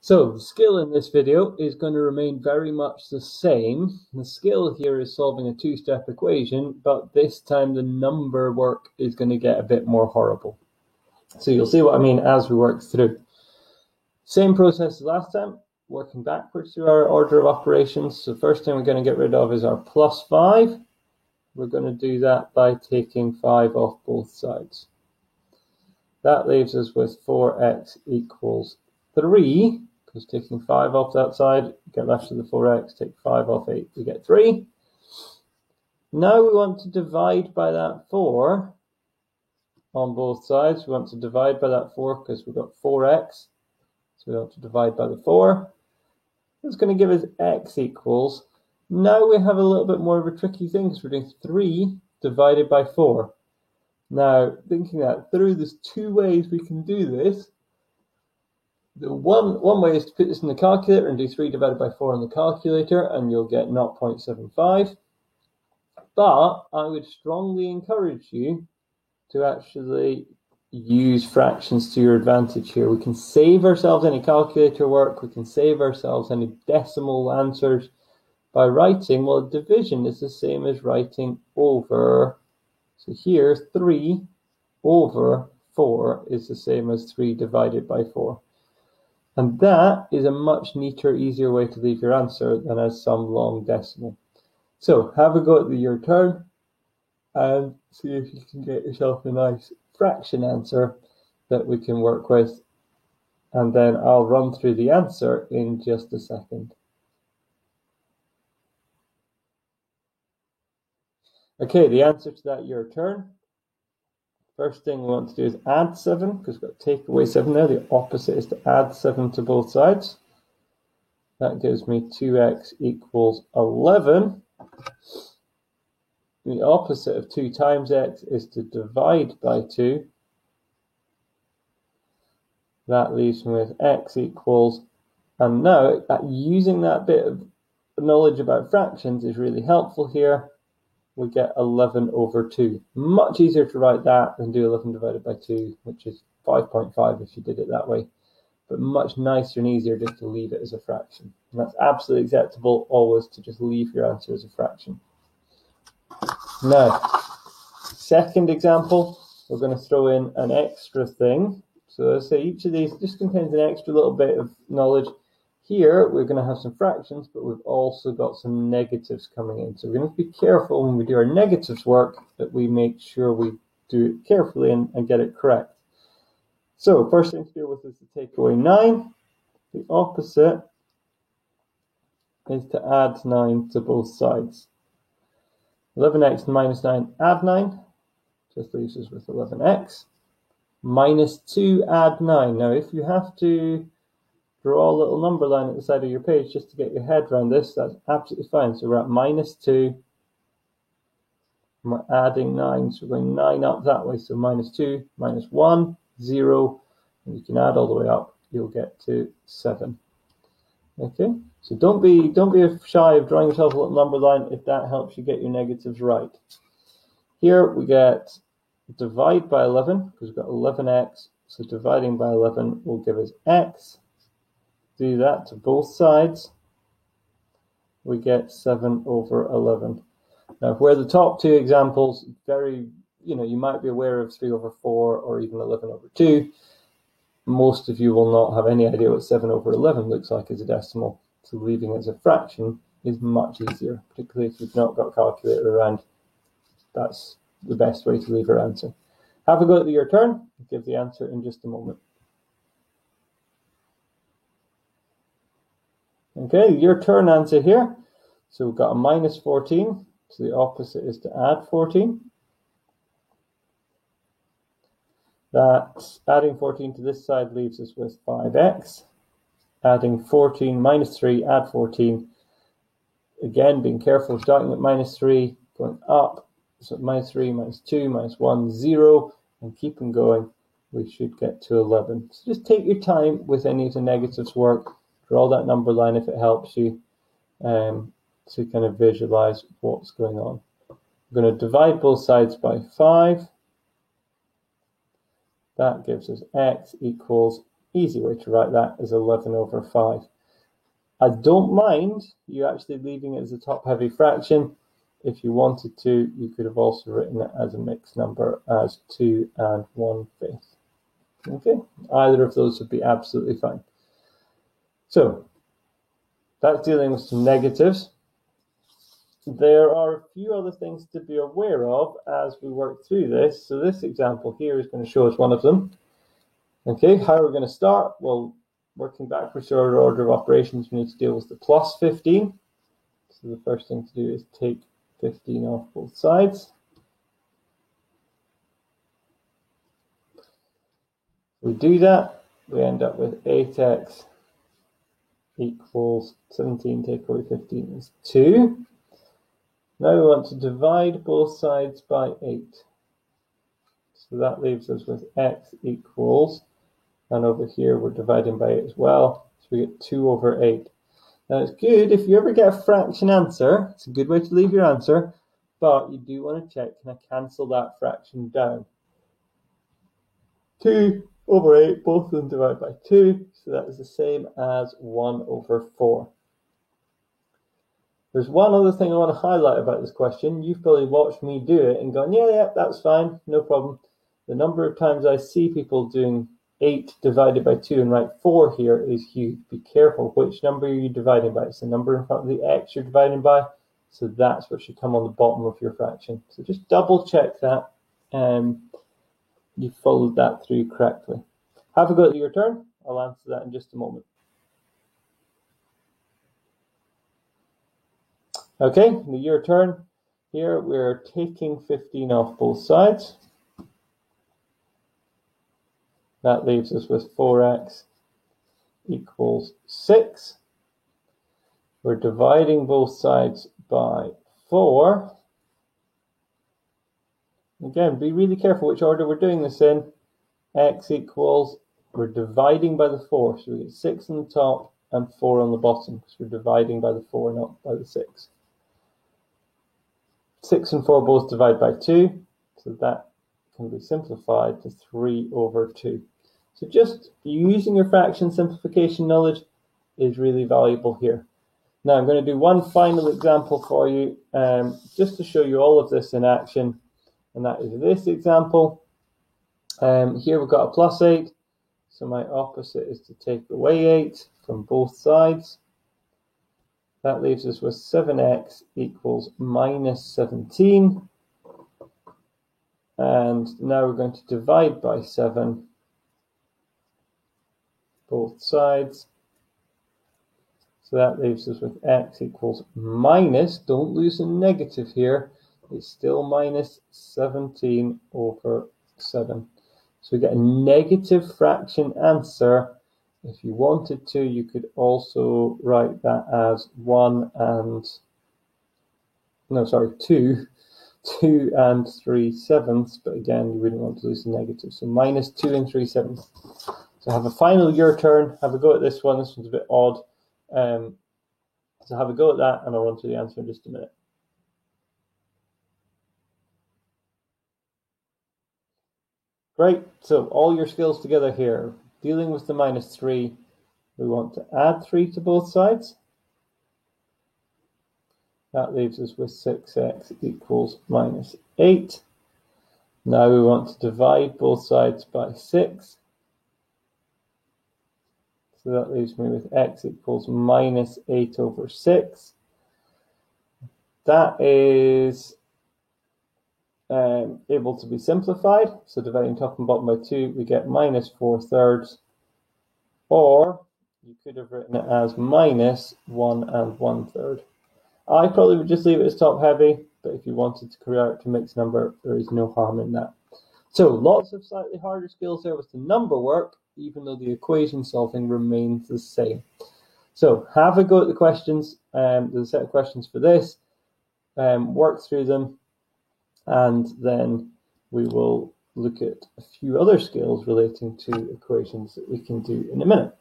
So the skill in this video is going to remain very much the same. The skill here is solving a two-step equation, but this time the number work is going to get a bit more horrible. So you'll see what I mean as we work through. Same process as last time, working backwards through our order of operations. So first thing we're going to get rid of is our plus 5. We're going to do that by taking 5 off both sides. That leaves us with 4x equals 3. Because taking 5 off that side, get left with the 4x, take 5 off 8, we get 3. Now we want to divide by that 4 on both sides. We want to divide by that 4 because we've got 4x. So we want to divide by the 4. That's going to give us x equals. Now we have a little bit more of a tricky thing because we're doing 3 divided by 4. Now, thinking that through, there's two ways we can do this. The one way is to put this in the calculator and do 3 divided by 4 on the calculator, and you'll get 0.75. But I would strongly encourage you to actually use fractions to your advantage here. We can save ourselves any calculator work. We can save ourselves any decimal answers by writing, well, division is the same as writing over. So here, 3 over 4 is the same as 3 divided by 4. And that is a much neater, easier way to leave your answer than as some long decimal. So have a go at your turn and see if you can get yourself a nice fraction answer that we can work with. And then I'll run through the answer in just a second. Okay, the answer to that your turn. First thing we want to do is add 7, because we've got to take away 7 there. The opposite is to add 7 to both sides. That gives me 2x equals 11. The opposite of 2 times x is to divide by 2. That leaves me with x equals, and now using that bit of knowledge about fractions is really helpful here. We get 11 over 2. Much easier to write that than do 11 divided by 2, which is 5.5 if you did it that way. But much nicer and easier just to leave it as a fraction. And that's absolutely acceptable always to just leave your answer as a fraction. Now, second example, we're going to throw in an extra thing. So let's say each of these just contains an extra little bit of knowledge. Here, we're going to have some fractions, but we've also got some negatives coming in. So we're going to be careful when we do our negatives work that we make sure we do it carefully and get it correct. So first thing to deal with is to take away 9. The opposite is to add 9 to both sides. 11x minus 9, add 9. Just leaves us with 11x. Minus 2, add 9. Now, if you have to draw a little number line at the side of your page just to get your head around this, that's absolutely fine. So we're at minus 2, and we're adding 9. So we're going 9 up that way. So minus 2, minus 1, 0, and you can add all the way up. You'll get to 7. Okay, so don't be shy of drawing yourself a little number line if that helps you get your negatives right. Here we get divide by 11 because we've got 11x. So dividing by 11 will give us x. Do that to both sides, we get 7 over 11. Now, where the top two examples, you might be aware of 3 over 4 or even 11 over 2. Most of you will not have any idea what 7 over 11 looks like as a decimal. So leaving it as a fraction is much easier, particularly if you've not got a calculator around. That's the best way to leave your answer. Have a go at your turn. I'll give the answer in just a moment. Okay, your turn answer here. So we've got a minus 14. So the opposite is to add 14. That's adding 14 to this side leaves us with 5x. Adding 14 minus 3, add 14. Again, being careful, starting at minus 3, going up. So minus 3, minus 2, minus 1, 0, and keep on going. We should get to 11. So just take your time with any of the negatives work. Draw that number line if it helps you to kind of visualize what's going on. We're going to divide both sides by 5. That gives us x equals Easy way to write that is 11 over 5. I don't mind you actually leaving it as a top-heavy fraction. If you wanted to, you could have also written it as a mixed number as 2 and 1/5. Okay, either of those would be absolutely fine. So that's dealing with some negatives. There are a few other things to be aware of as we work through this. So this example here is going to show us one of them. Okay, how are we going to start? Well, working backwards to our order of operations, we need to deal with the plus 15. So the first thing to do is take 15 off both sides. We do that, we end up with 8x equals 17 take away 15 is 2. Now we want to divide both sides by 8. So that leaves us with x equals, and over here we're dividing by 8 as well, so we get 2 over 8. Now it's good if you ever get a fraction answer, it's a good way to leave your answer, but you do want to check, can I cancel that fraction down? 2 over 8, both of them divide by 2, so that is the same as 1 over 4. There's one other thing I want to highlight about this question. You've probably watched me do it and gone, yeah, that's fine, no problem. The number of times I see people doing 8 divided by 2 and write 4 here is huge. Be careful, which number are you dividing by? It's the number in front of the x you're dividing by, so that's what should come on the bottom of your fraction. So just double check that you followed that through correctly. Have a go at your turn. I'll answer that in just a moment. Okay, your turn. Here we're taking 15 off both sides. That leaves us with 4x equals 6. We're dividing both sides by 4. Again, be really careful which order we're doing this in. X equals, we're dividing by the 4, so we get 6 on the top and 4 on the bottom, because we're dividing by the 4, not by the 6. 6 and 4 both divide by 2, so that can be simplified to 3 over 2. So just using your fraction simplification knowledge is really valuable here. Now I'm going to do one final example for you, just to show you all of this in action, and that is this example. Here we've got a plus 8, so my opposite is to take away 8 from both sides. That leaves us with 7x equals minus 17. And now we're going to divide by 7 both sides. So that leaves us with x equals minus, don't lose a negative here, it's still minus 17 over 7. So we get a negative fraction answer. If you wanted to, you could also write that as 2 and 3/7, but again, you wouldn't want to lose the negative. So minus 2 and 3/7. So have a final your turn. Have a go at this one. This one's a bit odd. So have a go at that, and I'll run through the answer in just a minute. Great, so all your skills together here. Dealing with the minus 3, we want to add 3 to both sides. That leaves us with 6x equals minus 8. Now we want to divide both sides by 6. So that leaves me with x equals minus 8 over 6. That is able to be simplified. So dividing top and bottom by 2, we get minus 4/3. Or you could have written it as minus 1 and 1/3. I probably would just leave it as top heavy, but if you wanted to convert it to mixed number, there is no harm in that. So lots of slightly harder skills there with the number work, even though the equation solving remains the same. So have a go at the questions. There's a set of questions for this. Work through them, and then we will look at a few other skills relating to equations that we can do in a minute.